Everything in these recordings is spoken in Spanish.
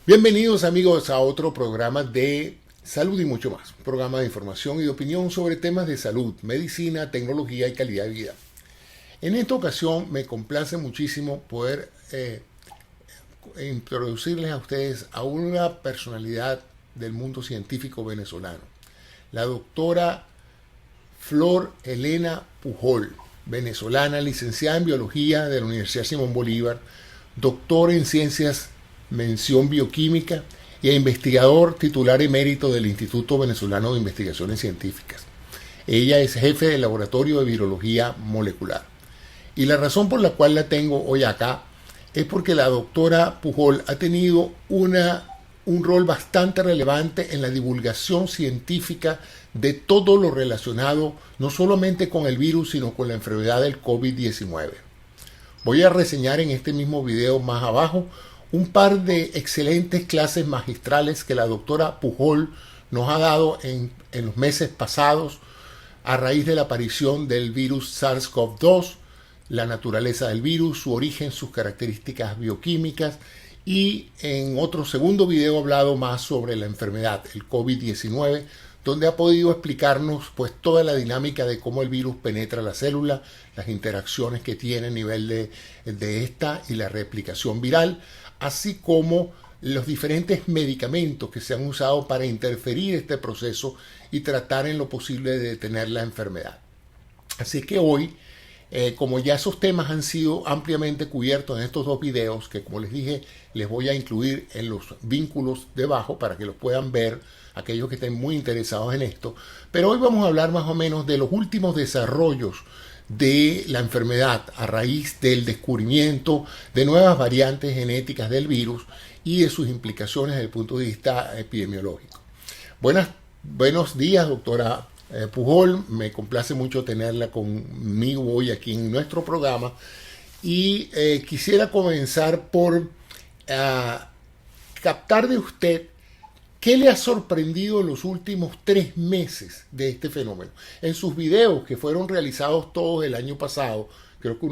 Bienvenidos amigos a otro programa de salud y mucho más. Un programa de información y de opinión sobre temas de salud, medicina, tecnología y calidad de vida. En esta ocasión me complace muchísimo poder introducirles a ustedes a una personalidad del mundo científico venezolano. La doctora Flor Elena Pujol, venezolana, licenciada en biología de la Universidad Simón Bolívar, doctora en ciencias mención bioquímica y investigador titular emérito del Instituto Venezolano de Investigaciones Científicas. Ella es jefe del laboratorio de virología molecular. Y la razón por la cual la tengo hoy acá es porque la doctora Pujol ha tenido un rol bastante relevante en la divulgación científica de todo lo relacionado no solamente con el virus, sino con la enfermedad del COVID-19. Voy a reseñar en este mismo video más abajo un par de excelentes clases magistrales que la doctora Pujol nos ha dado en los meses pasados a raíz de la aparición del virus SARS-CoV-2, la naturaleza del virus, su origen, sus características bioquímicas, y en otro segundo video he hablado más sobre la enfermedad, el COVID-19, donde ha podido explicarnos pues toda la dinámica de cómo el virus penetra la célula, las interacciones que tiene a nivel de esta y la replicación viral, así como los diferentes medicamentos que se han usado para interferir este proceso y tratar en lo posible de detener la enfermedad. Así que hoy, como ya esos temas han sido ampliamente cubiertos en estos dos videos, que como les dije, les voy a incluir en los vínculos debajo para que los puedan ver aquellos que estén muy interesados en esto, pero hoy vamos a hablar más o menos de los últimos desarrollos de la enfermedad a raíz del descubrimiento de nuevas variantes genéticas del virus y de sus implicaciones desde el punto de vista epidemiológico. Buenos días, doctora Pujol. Me complace mucho tenerla conmigo hoy aquí en nuestro programa y quisiera comenzar por captar de usted ¿qué le ha sorprendido en los últimos 3 meses de este fenómeno? En sus videos que fueron realizados todos el año pasado, creo que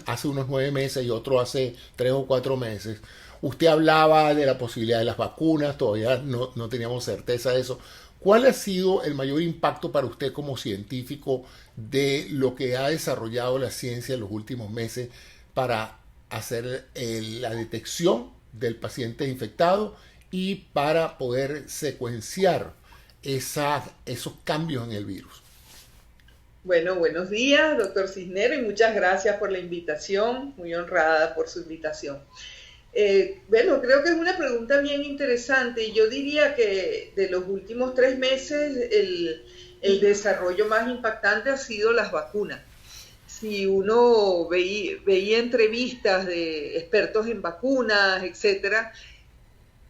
hace unos 9 meses y otro hace 3 o 4 meses, usted hablaba de la posibilidad de las vacunas, todavía no teníamos certeza de eso. ¿Cuál ha sido el mayor impacto para usted como científico de lo que ha desarrollado la ciencia en los últimos meses para hacer la detección del paciente infectado y para poder secuenciar esos cambios en el virus? Bueno, buenos días, doctor Cisnero, y muchas gracias por la invitación, muy honrada por su invitación. Bueno, creo que es una pregunta bien interesante y yo diría que de los últimos 3 meses el desarrollo más impactante ha sido las vacunas. Si uno veía entrevistas de expertos en vacunas, etcétera,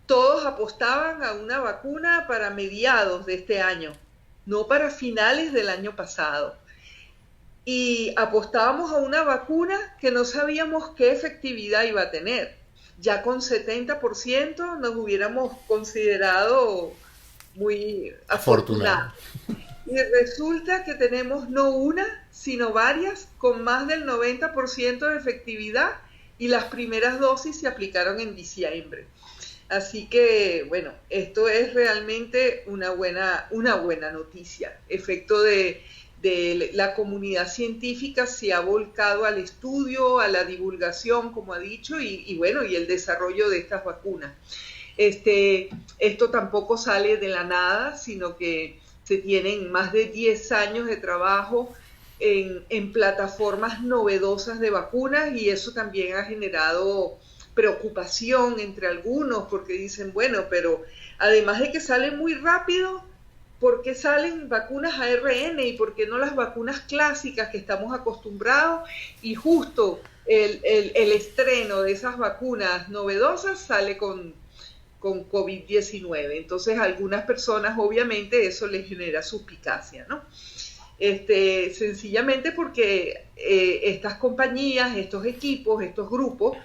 todos apostaban a una vacuna para mediados de este año, no para finales del año pasado. Y apostábamos a una vacuna que no sabíamos qué efectividad iba a tener. Ya con 70% nos hubiéramos considerado muy Afortunado. afortunados. Y resulta que tenemos no una, sino varias, con más del 90% de efectividad, y las primeras dosis se aplicaron en diciembre. Así que, bueno, esto es realmente una buena noticia. Efecto de la comunidad científica se ha volcado al estudio, a la divulgación, como ha dicho, y bueno, y el desarrollo de estas vacunas. Esto tampoco sale de la nada, sino que se tienen más de 10 años de trabajo en plataformas novedosas de vacunas, y eso también ha generado preocupación entre algunos, porque dicen, bueno, pero además de que salen muy rápido, ¿por qué salen vacunas ARN y por qué no las vacunas clásicas que estamos acostumbrados? Y justo el estreno de esas vacunas novedosas sale con COVID-19. Entonces a algunas personas obviamente eso les genera suspicacia, ¿no? Sencillamente porque estas compañías, estos equipos, estos grupos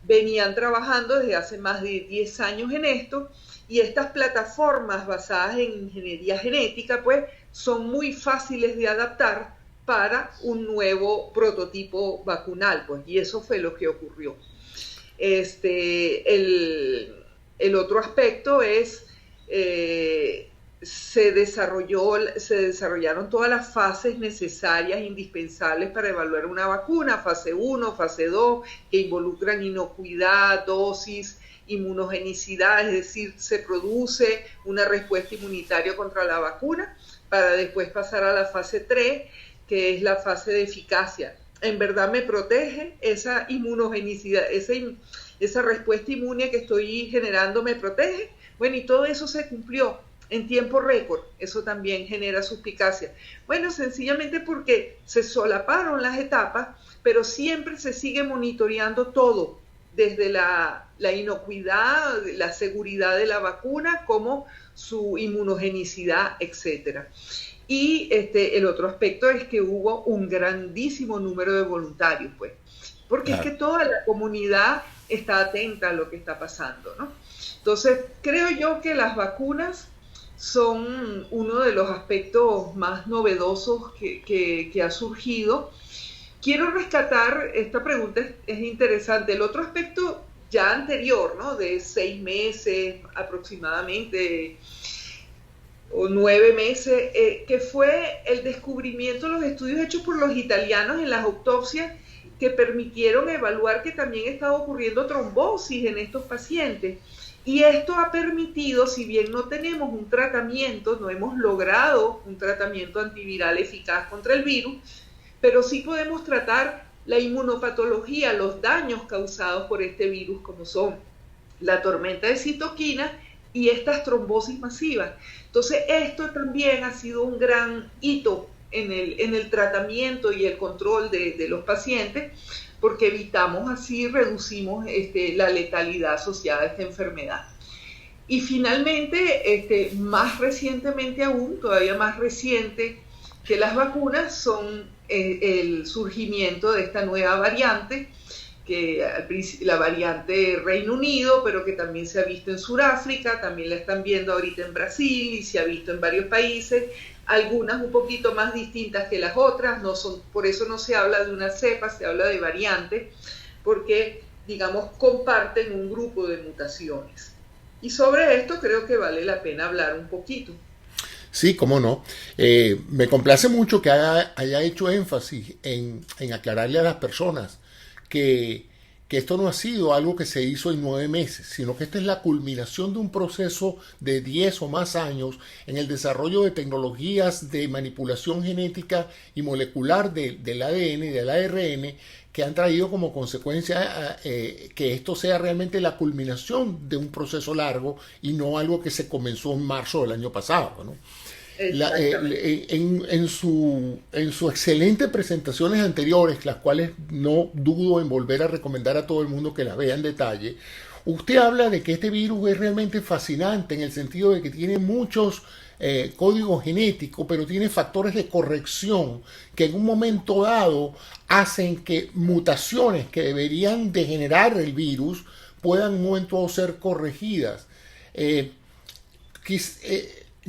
venían trabajando desde hace más de 10 años en esto, y estas plataformas basadas en ingeniería genética pues son muy fáciles de adaptar para un nuevo prototipo vacunal, pues, y eso fue lo que ocurrió. el otro aspecto es, se desarrollaron todas las fases necesarias, indispensables para evaluar una vacuna, fase 1, fase 2, que involucran inocuidad, dosis, inmunogenicidad, es decir, se produce una respuesta inmunitaria contra la vacuna, para después pasar a la fase 3, que es la fase de eficacia. ¿En verdad me protege esa inmunogenicidad, esa respuesta inmune que estoy generando me protege? Bueno, y todo eso se cumplió en tiempo récord. Eso también genera suspicacia. Bueno, sencillamente porque se solaparon las etapas, pero siempre se sigue monitoreando todo, desde la inocuidad, la seguridad de la vacuna, como su inmunogenicidad, etcétera. Y el otro aspecto es que hubo un grandísimo número de voluntarios, pues, porque claro, es que toda la comunidad está atenta a lo que está pasando, ¿no? Entonces, creo yo que las vacunas son uno de los aspectos más novedosos que ha surgido. Quiero rescatar, esta pregunta es interesante, el otro aspecto ya anterior, ¿no? De 6 meses aproximadamente, o 9 meses, que fue el descubrimiento, los estudios hechos por los italianos en las autopsias, que permitieron evaluar que también estaba ocurriendo trombosis en estos pacientes. Y esto ha permitido, si bien no tenemos un tratamiento, no hemos logrado un tratamiento antiviral eficaz contra el virus, pero sí podemos tratar la inmunopatología, los daños causados por este virus, como son la tormenta de citoquinas y estas trombosis masivas. Entonces, esto también ha sido un gran hito en el tratamiento y el control de los pacientes, porque evitamos así, reducimos la letalidad asociada a esta enfermedad. Y finalmente, más recientemente aún, todavía más reciente que las vacunas, son el surgimiento de esta nueva variante, que la variante Reino Unido, pero que también se ha visto en Sudáfrica, también la están viendo ahorita en Brasil y se ha visto en varios países, algunas un poquito más distintas que las otras, por eso no se habla de una cepa, se habla de variantes, porque, digamos, comparten un grupo de mutaciones. Y sobre esto creo que vale la pena hablar un poquito. Sí, cómo no. Me complace mucho que haya hecho énfasis en aclararle a las personas que esto no ha sido algo que se hizo en 9 meses, sino que esta es la culminación de un proceso de 10 o más años en el desarrollo de tecnologías de manipulación genética y molecular del ADN y del ARN, que han traído como consecuencia que esto sea realmente la culminación de un proceso largo y no algo que se comenzó en marzo del año pasado, ¿no? En sus excelentes presentaciones anteriores, las cuales no dudo en volver a recomendar a todo el mundo que las vea en detalle, usted habla de que este virus es realmente fascinante en el sentido de que tiene muchos códigos genéticos, pero tiene factores de corrección que en un momento dado hacen que mutaciones que deberían de generar el virus puedan en un momento dado ser corregidas.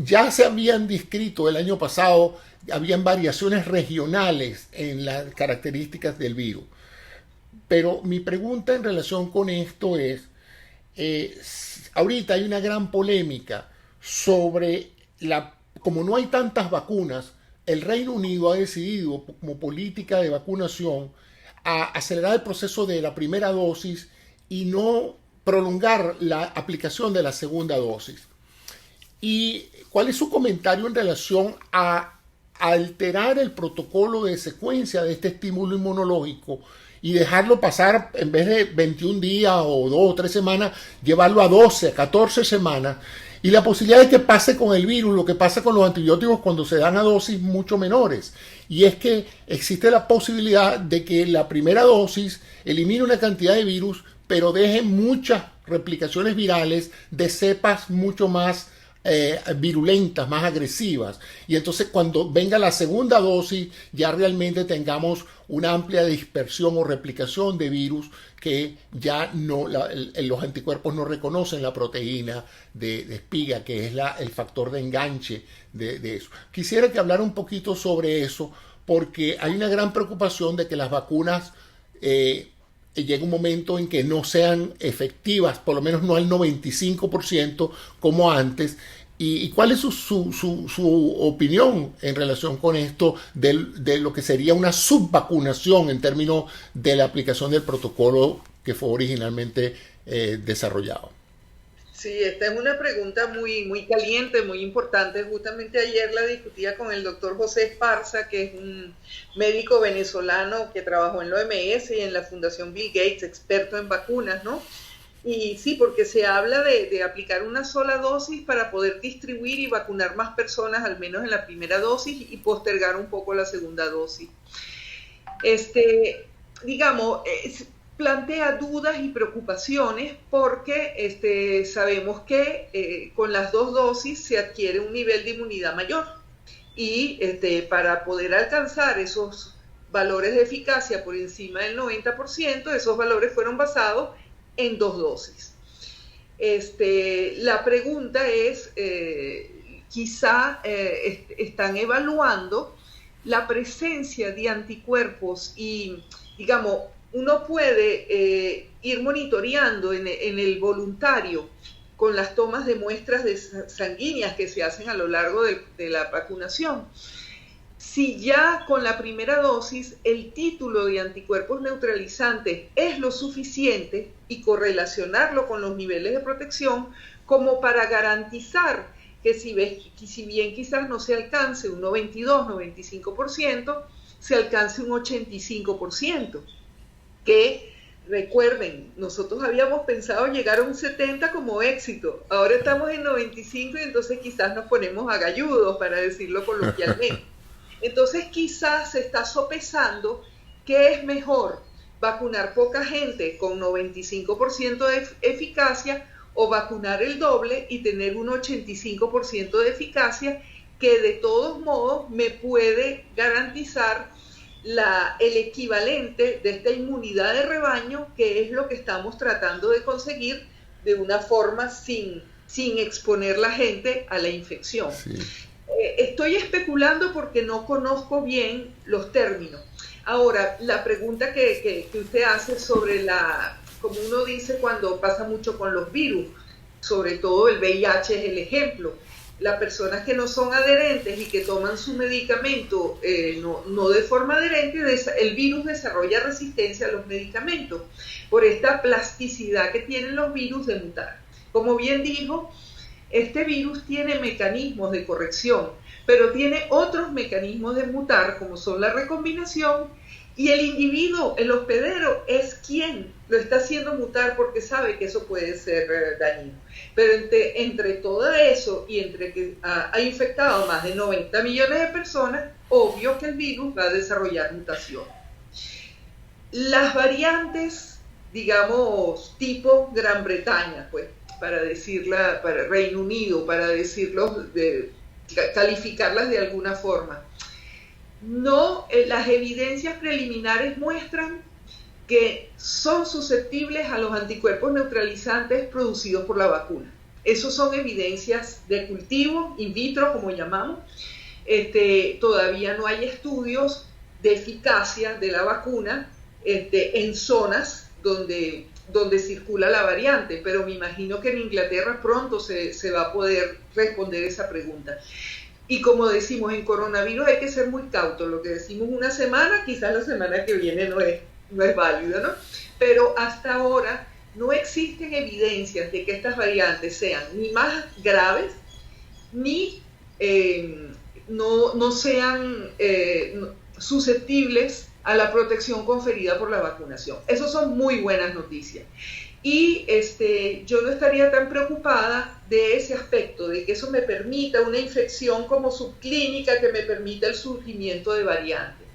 Ya se habían descrito el año pasado, habían variaciones regionales en las características del virus. Pero mi pregunta en relación con esto es, ahorita hay una gran polémica sobre como no hay tantas vacunas, el Reino Unido ha decidido como política de vacunación a acelerar el proceso de la primera dosis y no prolongar la aplicación de la segunda dosis. ¿Y cuál es su comentario en relación a alterar el protocolo de secuencia de este estímulo inmunológico y dejarlo pasar, en vez de 21 días o 2 o 3 semanas, llevarlo a 12, a 14 semanas? Y la posibilidad de que pase con el virus lo que pasa con los antibióticos cuando se dan a dosis mucho menores. Y es que existe la posibilidad de que la primera dosis elimine una cantidad de virus, pero deje muchas replicaciones virales de cepas mucho más virulentas, más agresivas, y entonces cuando venga la segunda dosis ya realmente tengamos una amplia dispersión o replicación de virus que ya no los anticuerpos no reconocen la proteína de espiga, que es el factor de enganche de eso. Quisiera que hablara un poquito sobre eso, porque hay una gran preocupación de que las vacunas llega un momento en que no sean efectivas, por lo menos no al 95% como antes. ¿Y cuál es su opinión en relación con esto de lo que sería una subvacunación en términos de la aplicación del protocolo que fue originalmente desarrollado? Sí, esta es una pregunta muy caliente, muy importante. Justamente ayer la discutía con el doctor José Esparza, que es un médico venezolano que trabajó en la OMS y en la Fundación Bill Gates, experto en vacunas, ¿no? Y sí, porque se habla de aplicar una sola dosis para poder distribuir y vacunar más personas, al menos en la primera dosis, y postergar un poco la segunda dosis. Digamos, plantea dudas y preocupaciones porque sabemos que con las dos dosis se adquiere un nivel de inmunidad mayor y para poder alcanzar esos valores de eficacia por encima del 90%, esos valores fueron basados en dos dosis. La pregunta es, quizá están evaluando la presencia de anticuerpos y, digamos, uno puede ir monitoreando en el voluntario con las tomas de muestras sanguíneas que se hacen a lo largo de la vacunación. Si ya con la primera dosis el título de anticuerpos neutralizantes es lo suficiente y correlacionarlo con los niveles de protección como para garantizar que si bien quizás no se alcance un 92-95%, se alcance un 85%. Que recuerden, nosotros habíamos pensado llegar a un 70 como éxito, ahora estamos en 95 y entonces quizás nos ponemos agalludos, para decirlo coloquialmente. Entonces quizás se está sopesando qué es mejor, vacunar poca gente con 95% de eficacia o vacunar el doble y tener un 85% de eficacia, que de todos modos me puede garantizar el equivalente de esta inmunidad de rebaño, que es lo que estamos tratando de conseguir de una forma sin exponer la gente a la infección. Sí. Estoy especulando porque no conozco bien los términos. Ahora, la pregunta que usted hace sobre como uno dice cuando pasa mucho con los virus, sobre todo el VIH es el ejemplo. Las personas que no son adherentes y que toman su medicamento no de forma adherente, el virus desarrolla resistencia a los medicamentos por esta plasticidad que tienen los virus de mutar. Como bien dijo, este virus tiene mecanismos de corrección, pero tiene otros mecanismos de mutar, como son la recombinación, y el individuo, el hospedero, es quien lo está haciendo mutar porque sabe que eso puede ser dañino. Pero entre todo eso y entre que ha infectado más de 90 millones de personas, obvio que el virus va a desarrollar mutación. Las variantes, digamos, tipo Gran Bretaña, pues, para Reino Unido, para decirlo, calificarlas de alguna forma. No, las evidencias preliminares muestran que son susceptibles a los anticuerpos neutralizantes producidos por la vacuna. Esas son evidencias de cultivo, in vitro, como llamamos. Todavía no hay estudios de eficacia de la vacuna en zonas donde circula la variante, pero me imagino que en Inglaterra pronto se va a poder responder esa pregunta. Y como decimos, en coronavirus hay que ser muy cautos. Lo que decimos una semana, quizás la semana que viene no es válido, ¿no? Pero hasta ahora no existen evidencias de que estas variantes sean ni más graves, ni no sean susceptibles a la protección conferida por la vacunación. Esas son muy buenas noticias. Y yo no estaría tan preocupada de ese aspecto, de que eso me permita una infección como subclínica, que me permita el surgimiento de variantes.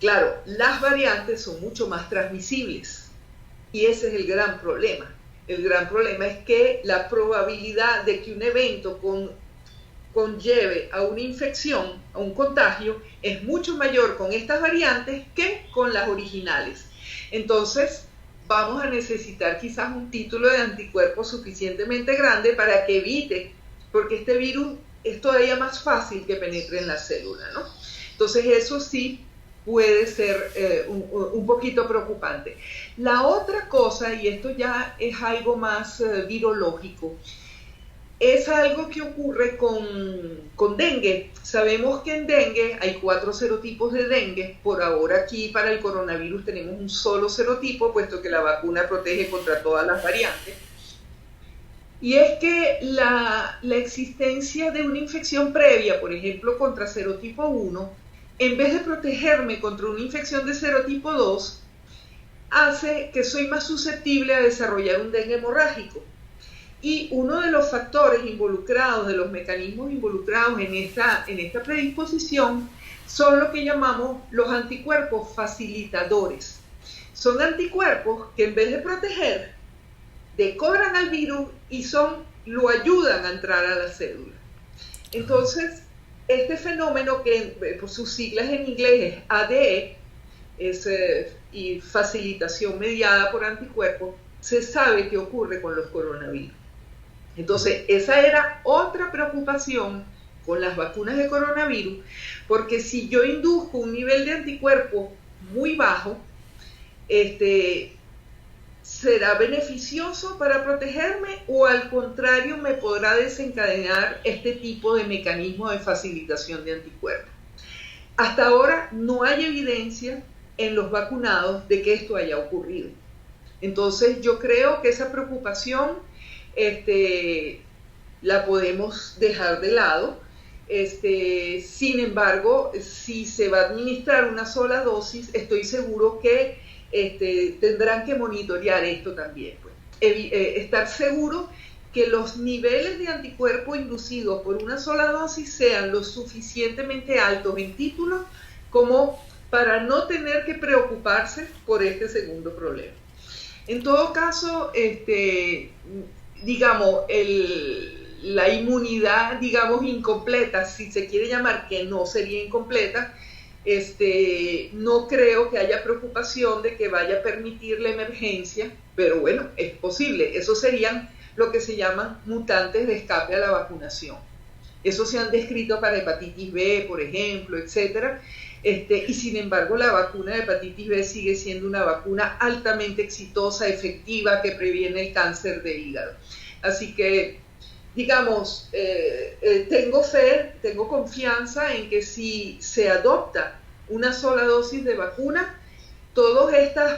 Claro, las variantes son mucho más transmisibles y ese es el gran problema. El gran problema es que la probabilidad de que un evento conlleve a una infección, a un contagio, es mucho mayor con estas variantes que con las originales. Entonces, vamos a necesitar quizás un título de anticuerpos suficientemente grande para que evite, porque este virus es todavía más fácil que penetre en la célula, ¿no? Entonces eso sí puede ser un poquito preocupante. La otra cosa, y esto ya es algo más virológico, es algo que ocurre con dengue. Sabemos que en dengue hay 4 serotipos de dengue. Por ahora aquí para el coronavirus tenemos un solo serotipo, puesto que la vacuna protege contra todas las variantes. Y es que la existencia de una infección previa, por ejemplo, contra serotipo 1, en vez de protegerme contra una infección de serotipo 2, hace que soy más susceptible a desarrollar un dengue hemorrágico. Y uno de los factores involucrados, de los mecanismos involucrados en esta predisposición, son lo que llamamos los anticuerpos facilitadores. Son anticuerpos que en vez de proteger, decoran al virus y lo ayudan a entrar a la célula. Entonces, este fenómeno que por sus siglas en inglés es ADE, y facilitación mediada por anticuerpos, se sabe que ocurre con los coronavirus. Entonces, esa era otra preocupación con las vacunas de coronavirus, porque si yo induzco un nivel de anticuerpos muy bajo, ¿será beneficioso para protegerme o al contrario me podrá desencadenar este tipo de mecanismo de facilitación de anticuerpos? Hasta ahora no hay evidencia en los vacunados de que esto haya ocurrido. Entonces yo creo que esa preocupación la podemos dejar de lado. Sin embargo, si se va a administrar una sola dosis, estoy seguro que tendrán que monitorear esto también. Pues. Estar seguro que los niveles de anticuerpos inducidos por una sola dosis sean lo suficientemente altos en títulos como para no tener que preocuparse por este segundo problema. En todo caso, digamos, la inmunidad, digamos, incompleta, si se quiere llamar, que no sería incompleta, no creo que haya preocupación de que vaya a permitir la emergencia, pero bueno, es posible. Esos serían lo que se llaman mutantes de escape a la vacunación. Esos se han descrito para hepatitis B, por ejemplo, etcétera. Y sin embargo, la vacuna de hepatitis B sigue siendo una vacuna altamente exitosa, efectiva, que previene el cáncer de hígado. Así que, digamos, tengo fe, tengo confianza en que si se adopta una sola dosis de vacuna, todos estos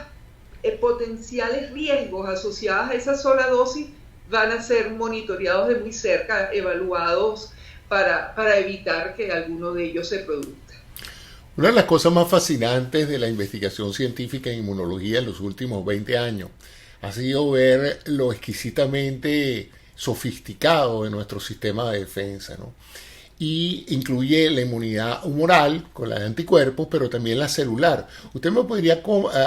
potenciales riesgos asociados a esa sola dosis van a ser monitoreados de muy cerca, evaluados para evitar que alguno de ellos se produzca. Una de las cosas más fascinantes de la investigación científica en inmunología en los últimos 20 años ha sido ver lo exquisitamente sofisticado de nuestro sistema de defensa, ¿no? Y incluye la inmunidad humoral con la de anticuerpos, pero también la celular. ¿Usted me podría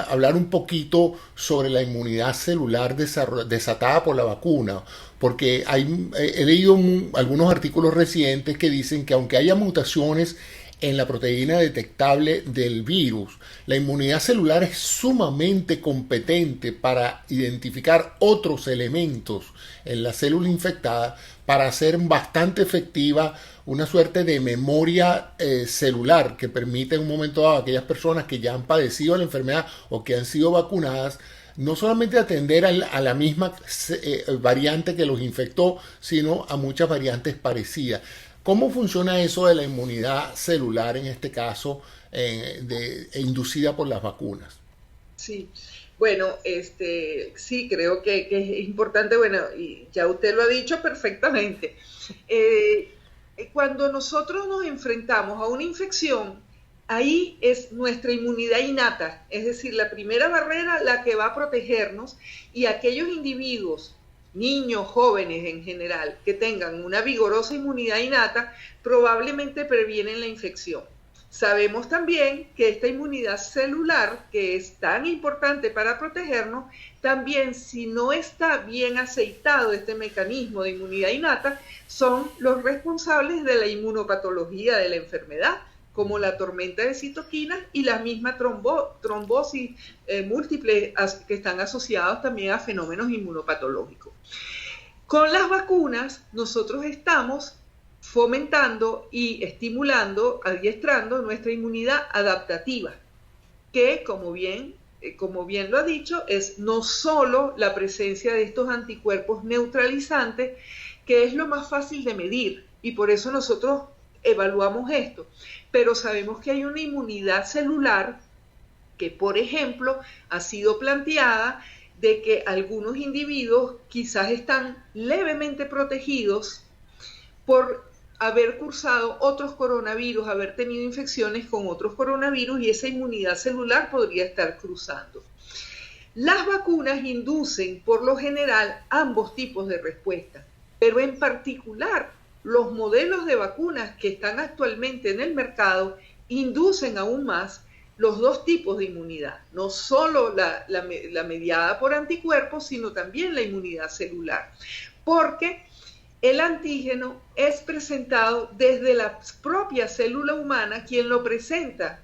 hablar un poquito sobre la inmunidad celular desatada por la vacuna? Porque he leído algunos artículos recientes que dicen que aunque haya mutaciones en la proteína detectable del virus, la inmunidad celular es sumamente competente para identificar otros elementos en la célula infectada para hacer bastante efectiva una suerte de memoria celular que permite en un momento dado a aquellas personas que ya han padecido la enfermedad o que han sido vacunadas no solamente atender a la misma variante que los infectó, sino a muchas variantes parecidas. ¿Cómo funciona eso de la inmunidad celular en este caso inducida por las vacunas? Sí, bueno, sí, creo que es importante, bueno, y ya usted lo ha dicho perfectamente. Cuando nosotros nos enfrentamos a una infección, ahí es nuestra inmunidad innata, es decir, la primera barrera la que va a protegernos, y aquellos individuos, niños, jóvenes en general, que tengan una vigorosa inmunidad innata, probablemente previenen la infección. Sabemos también que esta inmunidad celular, que es tan importante para protegernos, también si no está bien aceitado este mecanismo de inmunidad innata, son los responsables de la inmunopatología de la enfermedad, como la tormenta de citoquinas y la misma trombosis múltiple que están asociados también a fenómenos inmunopatológicos. Con las vacunas nosotros estamos fomentando y estimulando, adiestrando nuestra inmunidad adaptativa. que, como bien lo ha dicho, es no solo la presencia de estos anticuerpos neutralizantes, que es lo más fácil de medir, y por eso nosotros evaluamos esto, pero sabemos que hay una inmunidad celular que, por ejemplo, ha sido planteada de que algunos individuos quizás están levemente protegidos por haber cursado otros coronavirus, haber tenido infecciones con otros coronavirus, y esa inmunidad celular podría estar cruzando. Las vacunas inducen por lo general ambos tipos de respuesta, pero en particular los modelos de vacunas que están actualmente en el mercado inducen aún más los dos tipos de inmunidad, no solo la mediada por anticuerpos, sino también la inmunidad celular, porque el antígeno es presentado desde la propia célula humana, quien lo presenta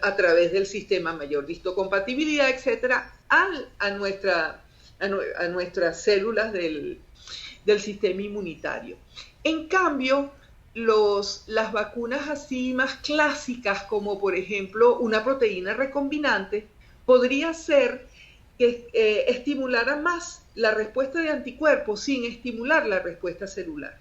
a través del sistema mayor histocompatibilidad, etcétera, a nuestras células del sistema inmunitario. En cambio, las vacunas así más clásicas, como por ejemplo una proteína recombinante, podría ser que estimulara más la respuesta de anticuerpos sin estimular la respuesta celular.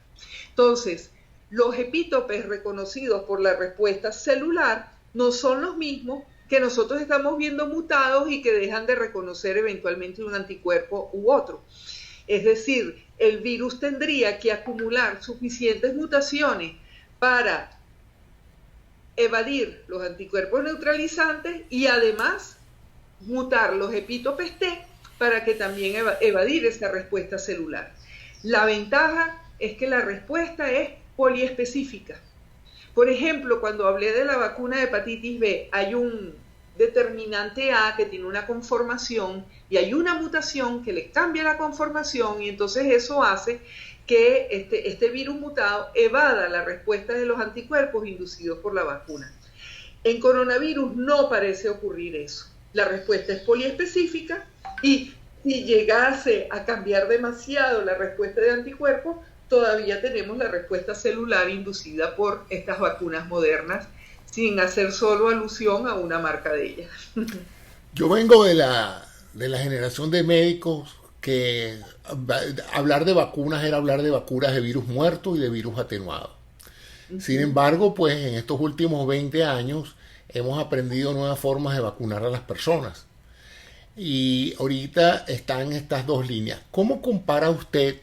Entonces, los epítopes reconocidos por la respuesta celular no son los mismos que nosotros estamos viendo mutados y que dejan de reconocer eventualmente un anticuerpo u otro. Es decir, el virus tendría que acumular suficientes mutaciones para evadir los anticuerpos neutralizantes y además mutar los epítopes T para que también evadir esa respuesta celular. La ventaja es que la respuesta es poliespecífica. Por ejemplo, cuando hablé de la vacuna de hepatitis B, hay un determinante A que tiene una conformación y hay una mutación que le cambia la conformación, y entonces eso hace que este virus mutado evada la respuesta de los anticuerpos inducidos por la vacuna. En coronavirus no parece ocurrir eso. La respuesta es poliespecífica, y si llegase a cambiar demasiado la respuesta de anticuerpos, todavía tenemos la respuesta celular inducida por estas vacunas modernas, sin hacer solo alusión a una marca de ellas. Yo vengo de la generación de médicos que hablar de vacunas era hablar de vacunas de virus muerto y de virus atenuado. Sin embargo, pues en estos últimos 20 años hemos aprendido nuevas formas de vacunar a las personas. Y ahorita están estas dos líneas. ¿Cómo compara usted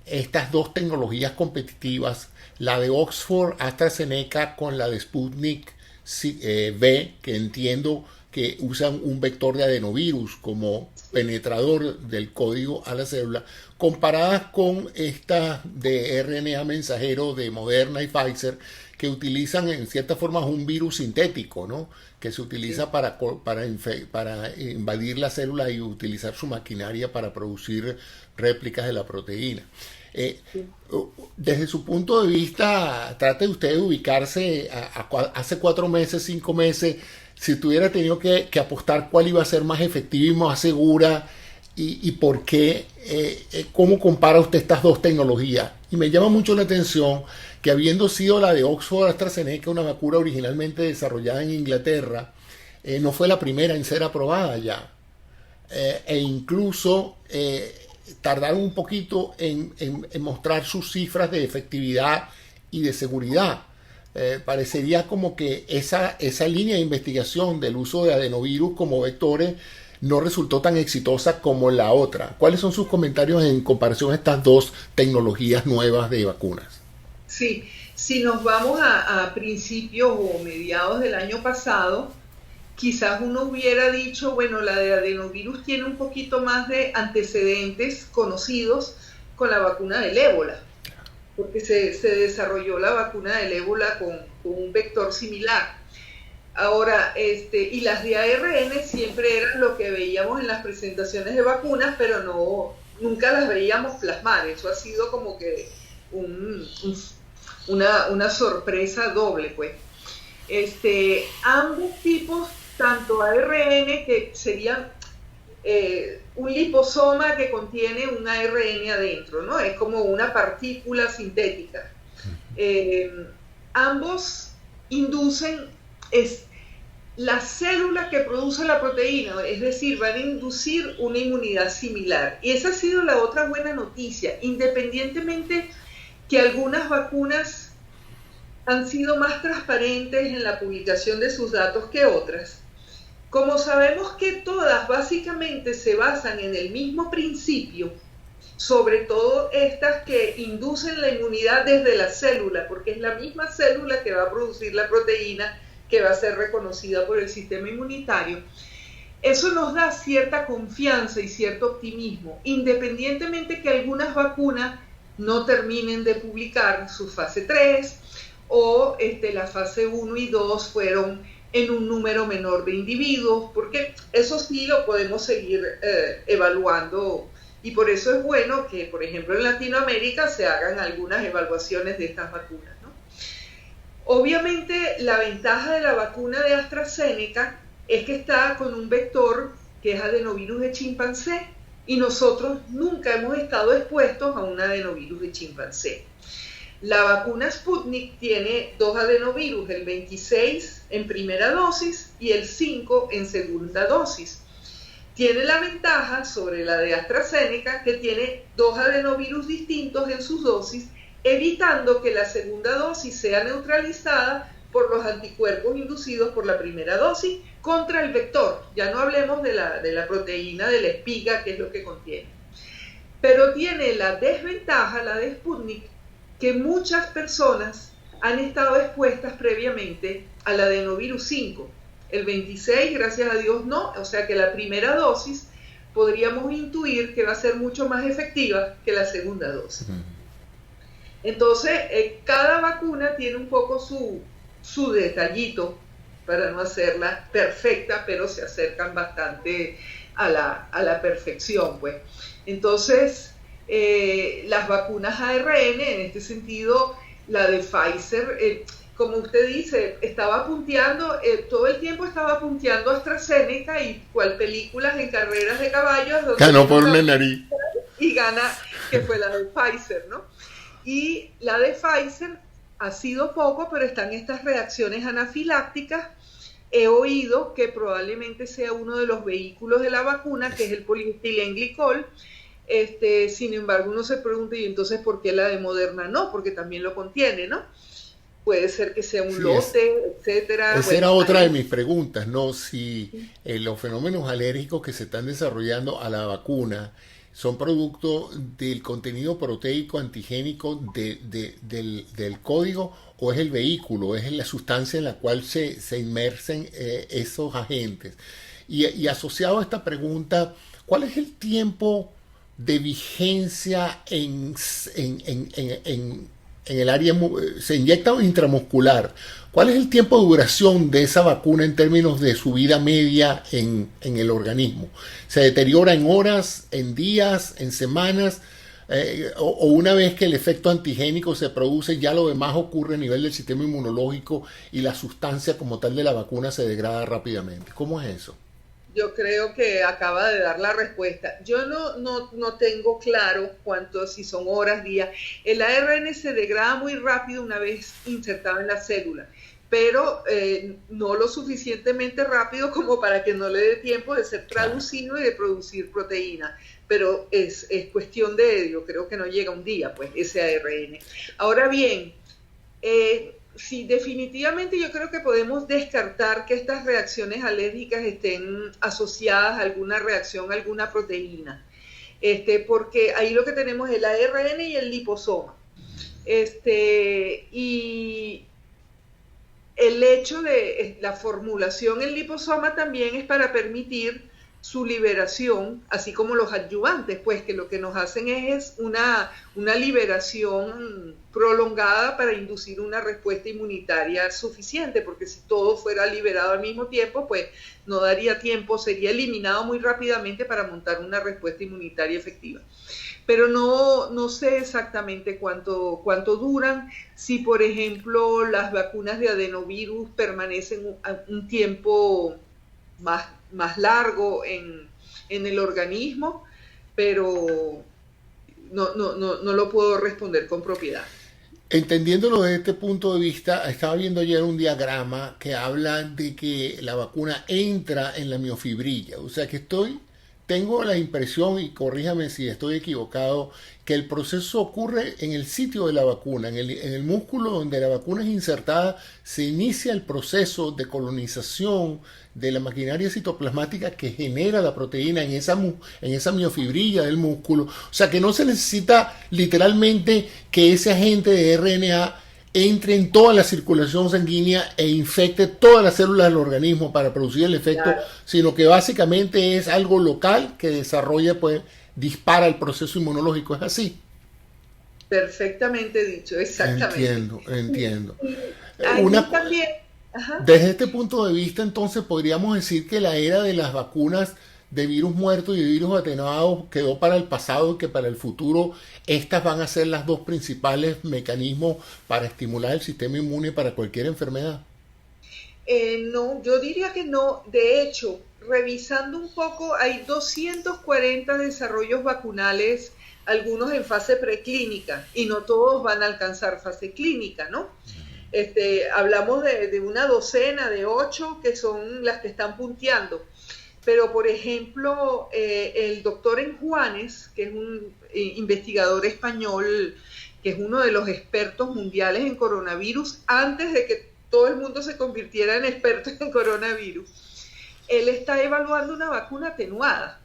estas dos tecnologías competitivas, la de Oxford AstraZeneca con la de Sputnik V, que entiendo que usan un vector de adenovirus como penetrador del código a la célula, comparadas con estas de RNA mensajero de Moderna y Pfizer, que utilizan en cierta forma un virus sintético, ¿no? Que se utiliza para invadir la célula y utilizar su maquinaria para producir réplicas de la proteína. Desde su punto de vista, trate usted de ubicarse hace 4 meses, 5 meses, si tuviera tenido que apostar cuál iba a ser más efectiva y más segura, y por qué, cómo compara usted estas dos tecnologías. Y me llama mucho la atención que, habiendo sido la de Oxford AstraZeneca una vacuna originalmente desarrollada en Inglaterra, no fue la primera en ser aprobada ya, e incluso tardaron un poquito en mostrar sus cifras de efectividad y de seguridad. Parecería como que esa línea de investigación del uso de adenovirus como vectores no resultó tan exitosa como la otra. ¿Cuáles son sus comentarios en comparación a estas dos tecnologías nuevas de vacunas? Sí, si nos vamos a principios o mediados del año pasado, quizás uno hubiera dicho, bueno, la de adenovirus tiene un poquito más de antecedentes conocidos con la vacuna del ébola, porque se desarrolló la vacuna del ébola con un vector similar. Ahora, y las de ARN siempre eran lo que veíamos en las presentaciones de vacunas, pero nunca las veíamos plasmar. Eso ha sido como que una sorpresa doble, pues. Ambos tipos, tanto ARN, que serían un liposoma que contiene un ARN adentro, ¿no? Es como una partícula sintética. Ambos inducen la célula que produce la proteína, es decir, van a inducir una inmunidad similar. Y esa ha sido la otra buena noticia, independientemente que algunas vacunas han sido más transparentes en la publicación de sus datos que otras. Como sabemos que todas básicamente se basan en el mismo principio, sobre todo estas que inducen la inmunidad desde la célula, porque es la misma célula que va a producir la proteína que va a ser reconocida por el sistema inmunitario, eso nos da cierta confianza y cierto optimismo, independientemente que algunas vacunas no terminen de publicar su fase 3 o la fase 1 y 2 fueron en un número menor de individuos, porque eso sí lo podemos seguir evaluando, y por eso es bueno que, por ejemplo, en Latinoamérica se hagan algunas evaluaciones de estas vacunas, ¿no? Obviamente, la ventaja de la vacuna de AstraZeneca es que está con un vector que es adenovirus de chimpancé, y nosotros nunca hemos estado expuestos a un adenovirus de chimpancé. La vacuna Sputnik tiene 2 adenovirus, el 26 en primera dosis y el 5 en segunda dosis. Tiene la ventaja sobre la de AstraZeneca que tiene 2 adenovirus distintos en sus dosis, evitando que la segunda dosis sea neutralizada por los anticuerpos inducidos por la primera dosis contra el vector. Ya no hablemos de la proteína de la espiga, que es lo que contiene. Pero tiene la desventaja, la de Sputnik, que muchas personas han estado expuestas previamente al adenovirus 5. El 26, gracias a Dios, no. O sea que la primera dosis podríamos intuir que va a ser mucho más efectiva que la segunda dosis. Entonces, cada vacuna tiene un poco su detallito para no hacerla perfecta, pero se acercan bastante a la perfección, pues. Entonces, las vacunas ARN, en este sentido, la de Pfizer, como usted dice, estaba punteando, todo el tiempo estaba punteando AstraZeneca, y cual películas en carreras de caballos. Ganó por una nariz. Y gana, que fue la de Pfizer, ¿no? Y la de Pfizer ha sido poco, pero están estas reacciones anafilácticas. He oído que probablemente sea uno de los vehículos de la vacuna, que es el poliestilenglicol. Sin embargo, uno se pregunta, ¿y entonces por qué la de Moderna no? Porque también lo contiene, ¿no? Puede ser que sea un lote, etcétera. Esa era otra de mis preguntas, ¿no? Si los fenómenos alérgicos que se están desarrollando a la vacuna son producto del contenido proteico antigénico del código, o es el vehículo, es la sustancia en la cual se inmersen esos agentes. Y asociado a esta pregunta, ¿cuál es el tiempo de vigencia en el área? Se inyecta intramuscular. ¿Cuál es el tiempo de duración de esa vacuna en términos de su vida media en el organismo? ¿Se deteriora en horas, en días, en semanas? O una vez que el efecto antigénico se produce, ya lo demás ocurre a nivel del sistema inmunológico y la sustancia como tal de la vacuna se degrada rápidamente? ¿Cómo es eso? Yo creo que acaba de dar la respuesta. Yo no tengo claro si son horas, días. El ARN se degrada muy rápido una vez insertado en la célula, pero no lo suficientemente rápido como para que no le dé tiempo de ser traducido y de producir proteína. Pero es cuestión yo creo que no llega un día, pues, ese ARN. Ahora bien, sí, definitivamente yo creo que podemos descartar que estas reacciones alérgicas estén asociadas a alguna reacción, a alguna proteína, porque ahí lo que tenemos es el ARN y el liposoma. Y el hecho de la formulación en liposoma también es para permitir su liberación, así como los adyuvantes, pues que lo que nos hacen es una liberación prolongada para inducir una respuesta inmunitaria suficiente, porque si todo fuera liberado al mismo tiempo, pues no daría tiempo, sería eliminado muy rápidamente para montar una respuesta inmunitaria efectiva. Pero no sé exactamente cuánto duran. Si, por ejemplo, las vacunas de adenovirus permanecen un tiempo más largo en el organismo, pero no lo puedo responder con propiedad. Entendiéndolo desde este punto de vista, estaba viendo ayer un diagrama que habla de que la vacuna entra en la miofibrilla. O sea que tengo la impresión, y corríjame si estoy equivocado, que el proceso ocurre en el sitio de la vacuna, en el músculo donde la vacuna es insertada, se inicia el proceso de colonización de la maquinaria citoplasmática que genera la proteína en esa miofibrilla del músculo. O sea que no se necesita literalmente que ese agente de RNA entre en toda la circulación sanguínea e infecte todas las células del organismo para producir el efecto, Claro, sino que básicamente es algo local que desarrolla, pues dispara el proceso inmunológico. ¿Es así? perfectamente dicho, exactamente. Entiendo, entiendo. Y allí Una, también, ajá. Desde este punto de vista, entonces, podríamos decir que la era de las vacunas de virus muertos y de virus atenuados quedó para el pasado y que para el futuro estas van a ser las dos principales mecanismos para estimular el sistema inmune para cualquier enfermedad. No, yo diría que no. De hecho, revisando un poco, hay 240 desarrollos vacunales, algunos en fase preclínica, y no todos van a alcanzar fase clínica, ¿no? Hablamos de una docena, de 8, que son las que están punteando. Pero, por ejemplo, el doctor Enjuanes, que es un investigador español, que es uno de los expertos mundiales en coronavirus, antes de que todo el mundo se convirtiera en experto en coronavirus, él está evaluando una vacuna atenuada.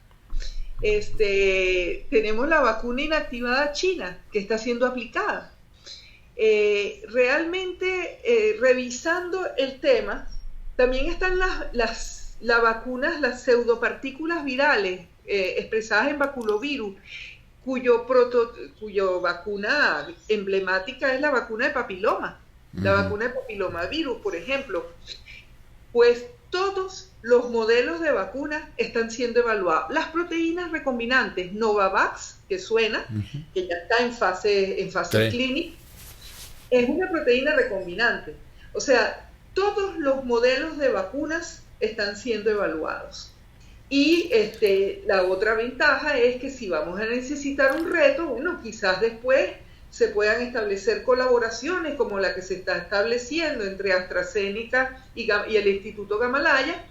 Tenemos la vacuna inactivada china que está siendo aplicada. Realmente, revisando el tema, también están las vacunas, las pseudopartículas virales expresadas en baculovirus, cuyo vacuna emblemática es la vacuna de papiloma, la vacuna de papilomavirus, por ejemplo. Pues todos los modelos de vacunas están siendo evaluados. Las proteínas recombinantes, Novavax, que suena, que ya está en fase Sí. clínica, es una proteína recombinante. O sea, todos los modelos de vacunas están siendo evaluados. Y la otra ventaja es que si vamos a necesitar un reto, bueno, quizás después se puedan establecer colaboraciones como la que se está estableciendo entre AstraZeneca y el Instituto Gamaleya,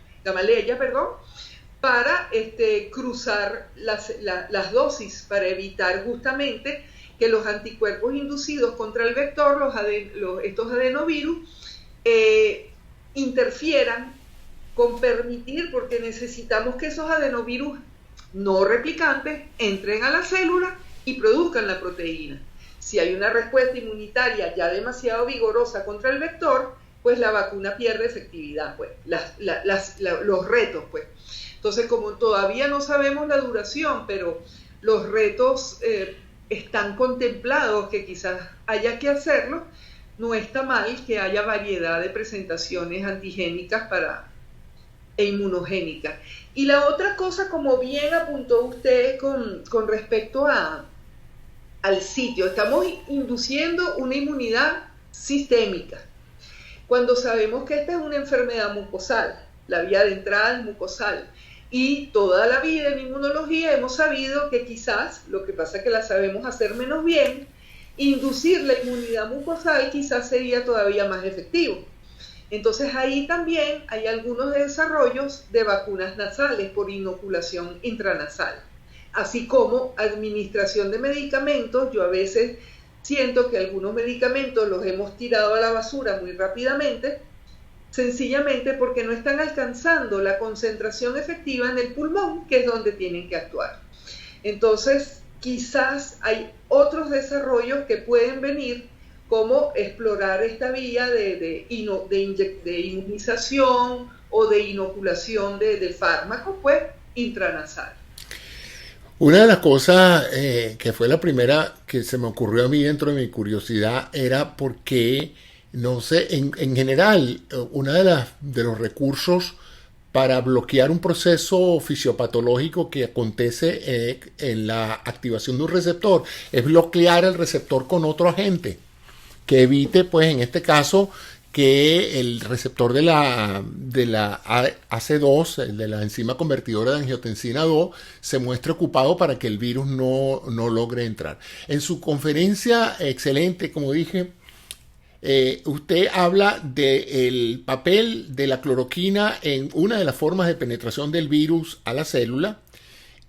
para cruzar las dosis, para evitar justamente que los anticuerpos inducidos contra el vector, estos adenovirus, interfieran con permitir, porque necesitamos que esos adenovirus no replicantes entren a la célula y produzcan la proteína. Si hay una respuesta inmunitaria ya demasiado vigorosa contra el vector, pues la vacuna pierde efectividad, pues, los retos, pues. Entonces, como todavía no sabemos la duración, pero los retos están contemplados, que quizás haya que hacerlo, no está mal que haya variedad de presentaciones antigénicas e inmunogénicas. Y la otra cosa, como bien apuntó usted con respecto al sitio, estamos induciendo una inmunidad sistémica. Cuando sabemos que esta es una enfermedad mucosal, la vía de entrada es mucosal, y toda la vida en inmunología hemos sabido que quizás, lo que pasa es que la sabemos hacer menos bien, inducir la inmunidad mucosal quizás sería todavía más efectivo. Entonces ahí también hay algunos desarrollos de vacunas nasales por inoculación intranasal, así como administración de medicamentos. Yo a veces siento que algunos medicamentos los hemos tirado a la basura muy rápidamente, sencillamente porque no están alcanzando la concentración efectiva en el pulmón, que es donde tienen que actuar. Entonces, quizás hay otros desarrollos que pueden venir, como explorar esta vía de inmunización o de inoculación de fármacos, pues, intranasal. Una de las cosas que fue la primera que se me ocurrió a mí dentro de mi curiosidad era porque, no sé, en general, uno de los recursos para bloquear un proceso fisiopatológico que acontece en la activación de un receptor es bloquear el receptor con otro agente que evite, pues en este caso, que el receptor de la AC2, el de la enzima convertidora de angiotensina 2, se muestre ocupado para que el virus no logre entrar. En su conferencia excelente, como dije, usted habla del papel de la cloroquina en una de las formas de penetración del virus a la célula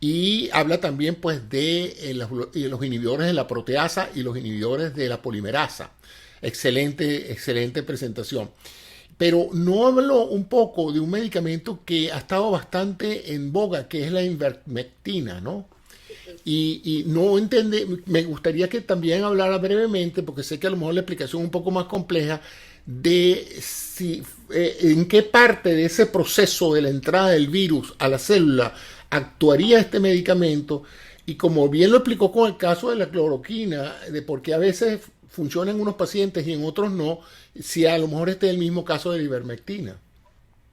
y habla también pues de los inhibidores de la proteasa y los inhibidores de la polimerasa. Excelente presentación. Pero no hablo un poco de un medicamento que ha estado bastante en boga, que es la ivermectina, ¿no? Y no me gustaría que también hablara brevemente, porque sé que a lo mejor la explicación es un poco más compleja, de en qué parte de ese proceso de la entrada del virus a la célula actuaría este medicamento, y como bien lo explicó con el caso de la cloroquina, de por qué a veces funciona en unos pacientes y en otros no, si a lo mejor este es el mismo caso de la ivermectina.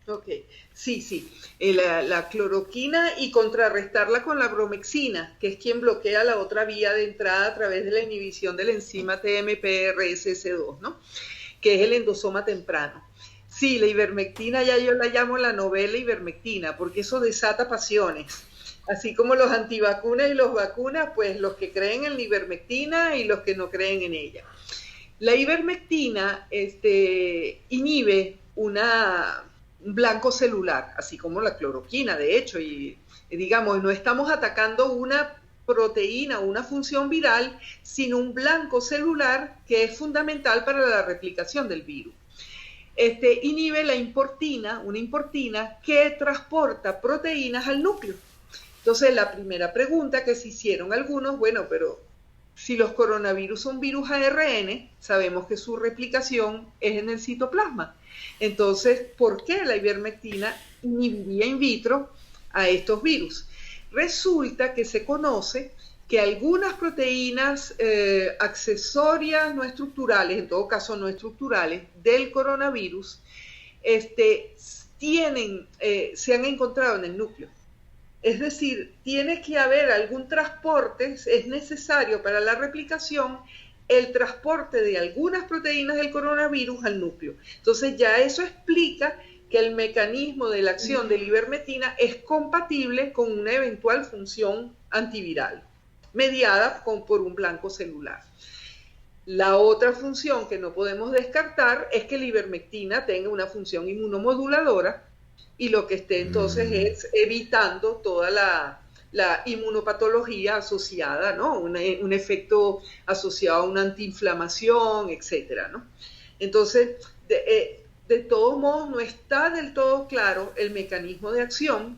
Ok, sí. La cloroquina y contrarrestarla con la bromexina, que es quien bloquea la otra vía de entrada a través de la inhibición de la enzima TMPRSS2, ¿no? Que es el endosoma temprano. Sí, la ivermectina ya yo la llamo la novela ivermectina, porque eso desata pasiones. Así como los antivacunas y los vacunas, pues los que creen en la ivermectina y los que no creen en ella. La ivermectina inhibe un blanco celular, así como la cloroquina, de hecho, y digamos, no estamos atacando una proteína o una función viral, sino un blanco celular que es fundamental para la replicación del virus. Inhibe la importina, una importina que transporta proteínas al núcleo. Entonces, la primera pregunta que se hicieron algunos, bueno, pero si los coronavirus son virus ARN, sabemos que su replicación es en el citoplasma. Entonces, ¿por qué la ivermectina inhibiría in vitro a estos virus? Resulta que se conoce que algunas proteínas accesorias no estructurales, en todo caso no estructurales, del coronavirus, se han encontrado en el núcleo. Es decir, tiene que haber algún transporte, es necesario para la replicación el transporte de algunas proteínas del coronavirus al núcleo. Entonces ya eso explica que el mecanismo de la acción de la ivermectina es compatible con una eventual función antiviral, mediada por un blanco celular. La otra función que no podemos descartar es que la ivermectina tenga una función inmunomoduladora, y lo que esté entonces es evitando toda la inmunopatología asociada, ¿no? Un efecto asociado a una antiinflamación, etcétera, ¿no? Entonces, de todos modos, no está del todo claro el mecanismo de acción.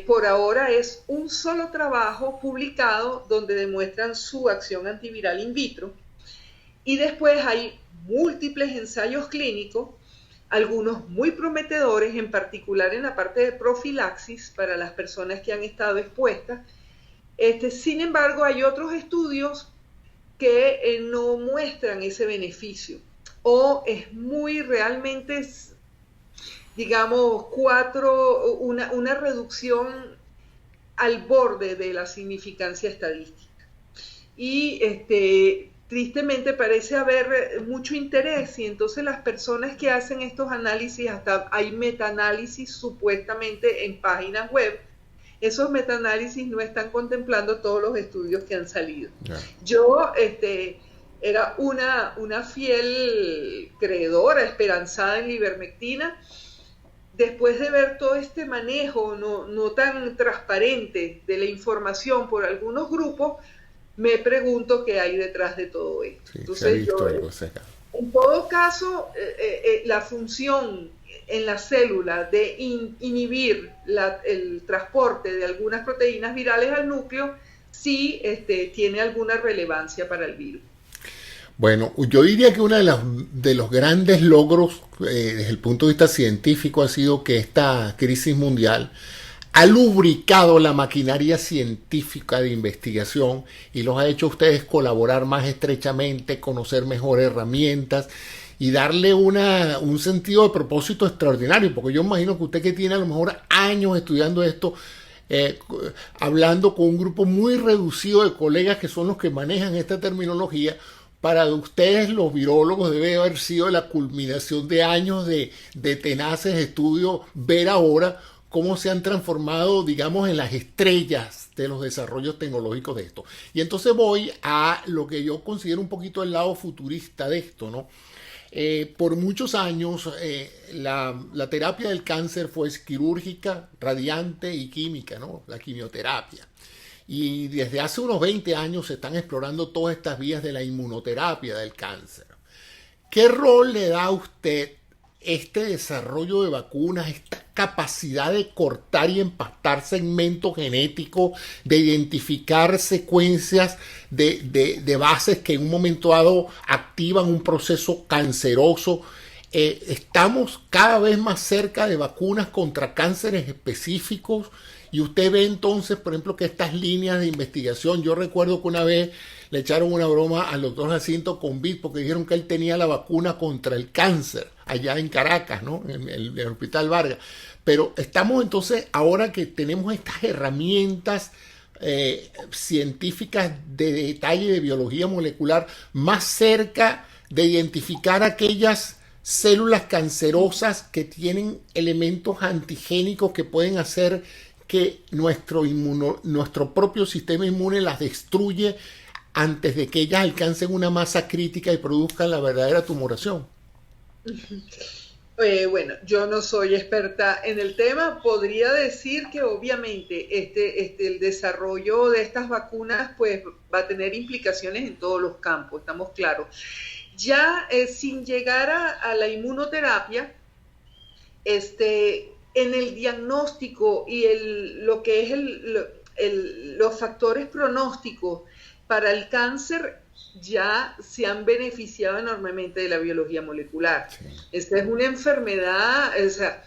Por ahora es un solo trabajo publicado donde demuestran su acción antiviral in vitro, y después hay múltiples ensayos clínicos, algunos muy prometedores, en particular en la parte de profilaxis para las personas que han estado expuestas. Sin embargo, hay otros estudios que no muestran ese beneficio, o es muy realmente, digamos, una reducción al borde de la significancia estadística. Y tristemente parece haber mucho interés, y entonces las personas que hacen estos análisis, hasta hay metaanálisis supuestamente en páginas web, esos metaanálisis no están contemplando todos los estudios que han salido. Yeah. Yo era una fiel creedora, esperanzada en la ivermectina. Después de ver todo este manejo no tan transparente de la información por algunos grupos, me pregunto qué hay detrás de todo esto. Sí, entonces, en todo caso, la función en la célula de inhibir el transporte de algunas proteínas virales al núcleo sí tiene alguna relevancia para el virus. Bueno, yo diría que uno de los grandes logros desde el punto de vista científico ha sido que esta crisis mundial ha lubricado la maquinaria científica de investigación y los ha hecho a ustedes colaborar más estrechamente, conocer mejores herramientas y darle un sentido de propósito extraordinario, porque yo imagino que usted, que tiene a lo mejor años estudiando esto, hablando con un grupo muy reducido de colegas que son los que manejan esta terminología, para ustedes los virólogos debe haber sido la culminación de años de tenaces estudios, ver ahora cómo se han transformado, digamos, en las estrellas de los desarrollos tecnológicos de esto. Y entonces voy a lo que yo considero un poquito el lado futurista de esto, ¿no? Por muchos años la terapia del cáncer fue quirúrgica, radiante y química, ¿no? La quimioterapia. Y desde hace unos 20 años se están explorando todas estas vías de la inmunoterapia del cáncer. ¿Qué rol le da a usted este desarrollo de vacunas, esta capacidad de cortar y empastar segmentos genéticos, de identificar secuencias de bases que en un momento dado activan un proceso canceroso? Estamos cada vez más cerca de vacunas contra cánceres específicos, y usted ve entonces, por ejemplo, que estas líneas de investigación, yo recuerdo que una vez le echaron una broma al doctor Jacinto Convid porque dijeron que él tenía la vacuna contra el cáncer allá en Caracas, ¿no? En el Hospital Vargas. Pero estamos entonces, ahora que tenemos estas herramientas científicas de detalle de biología molecular, más cerca de identificar aquellas células cancerosas que tienen elementos antigénicos que pueden hacer que nuestro propio sistema inmune las destruye antes de que ellas alcancen una masa crítica y produzcan la verdadera tumoración. Bueno, yo no soy experta en el tema. Podría decir que obviamente el desarrollo de estas vacunas pues va a tener implicaciones en todos los campos, estamos claros. Ya sin llegar a la inmunoterapia, en el diagnóstico y lo que es los factores pronósticos para el cáncer ya se han beneficiado enormemente de la biología molecular. Sí. Esta es una enfermedad, o sea,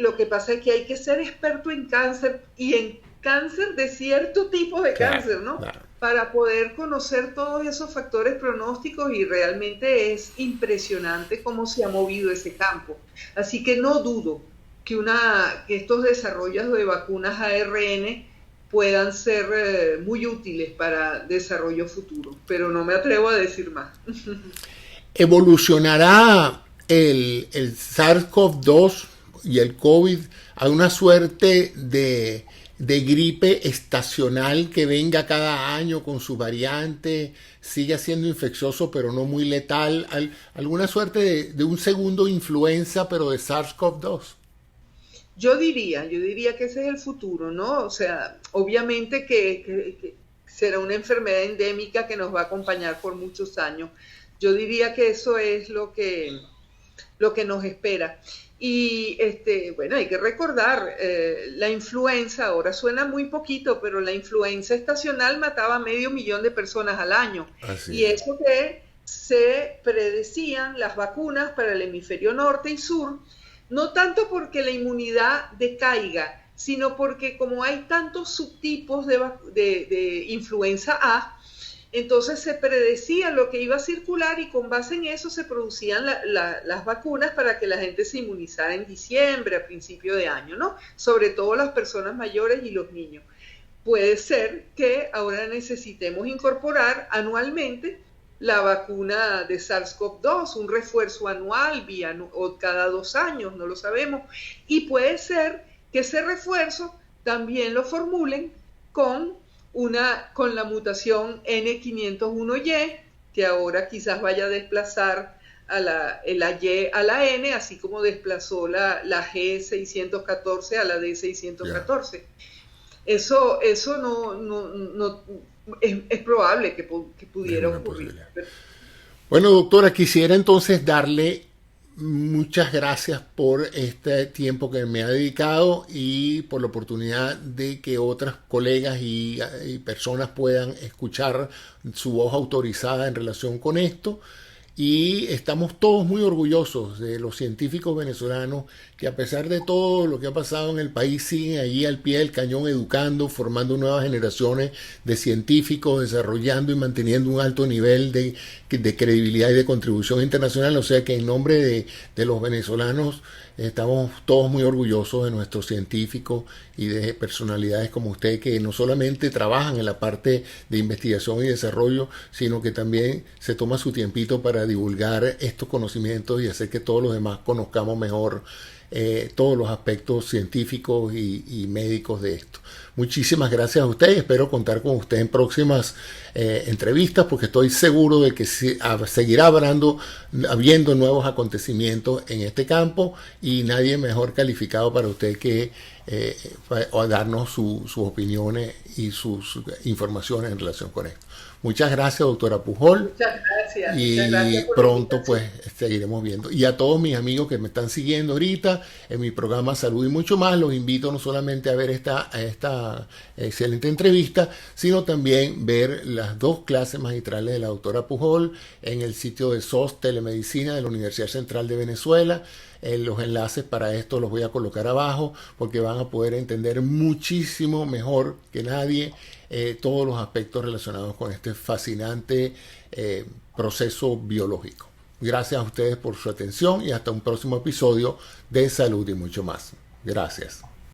lo que pasa es que hay que ser experto en cáncer y en cáncer de cierto tipo de cáncer, ¿no? Claro. Para poder conocer todos esos factores pronósticos, y realmente es impresionante cómo se ha movido ese campo. Así que no dudo que estos desarrollos de vacunas ARN puedan ser muy útiles para desarrollo futuro, pero no me atrevo a decir más. ¿Evolucionará el SARS-CoV-2 y el COVID a una suerte de gripe estacional que venga cada año con su variante, siga siendo infeccioso pero no muy letal? ¿Alguna suerte de un segundo influenza pero de SARS-CoV-2? Yo diría que ese es el futuro, ¿no? O sea, obviamente que será una enfermedad endémica que nos va a acompañar por muchos años. Yo diría que eso es lo que nos espera. Y bueno, hay que recordar, la influenza, ahora suena muy poquito, pero la influenza estacional mataba a 500,000 de personas al año. Así y es. Eso que se predecían las vacunas para el hemisferio norte y sur, no tanto porque la inmunidad decaiga, sino porque como hay tantos subtipos de influenza A, entonces se predecía lo que iba a circular y con base en eso se producían las vacunas para que la gente se inmunizara en diciembre, a principio de año, ¿no? Sobre todo las personas mayores y los niños. Puede ser que ahora necesitemos incorporar anualmente la vacuna de SARS-CoV-2, un refuerzo anual o cada 2 años, no lo sabemos. Y puede ser que ese refuerzo también lo formulen con la mutación N501Y, que ahora quizás vaya a desplazar la Y a la N, así como desplazó la G614 a la D614. Yeah. Eso no es probable que pudiera ocurrir. Bueno, doctora, quisiera entonces darle muchas gracias por este tiempo que me ha dedicado y por la oportunidad de que otras colegas y personas puedan escuchar su voz autorizada en relación con esto. Y estamos todos muy orgullosos de los científicos venezolanos que, a pesar de todo lo que ha pasado en el país, siguen allí al pie del cañón educando, formando nuevas generaciones de científicos, desarrollando y manteniendo un alto nivel de credibilidad y de contribución internacional. O sea que en nombre de los venezolanos estamos todos muy orgullosos de nuestros científicos y de personalidades como usted, que no solamente trabajan en la parte de investigación y desarrollo, sino que también se toma su tiempito para divulgar estos conocimientos y hacer que todos los demás conozcamos mejor todos los aspectos científicos y médicos de esto. Muchísimas gracias a usted y espero contar con usted en próximas entrevistas, porque estoy seguro de que seguirá habiendo nuevos acontecimientos en este campo y nadie mejor calificado para usted que darnos sus opiniones y sus informaciones en relación con esto. Muchas gracias, doctora Pujol. Muchas gracias. Y muchas gracias por pronto pues seguiremos viendo. Y a todos mis amigos que me están siguiendo ahorita en mi programa Salud y Mucho Más, los invito no solamente a ver esta excelente entrevista, sino también ver las 2 clases magistrales de la doctora Pujol en el sitio de SOS Telemedicina de la Universidad Central de Venezuela. Los enlaces para esto los voy a colocar abajo porque van a poder entender muchísimo mejor que nadie todos los aspectos relacionados con este fascinante proceso biológico. Gracias a ustedes por su atención y hasta un próximo episodio de Salud y Mucho Más. Gracias.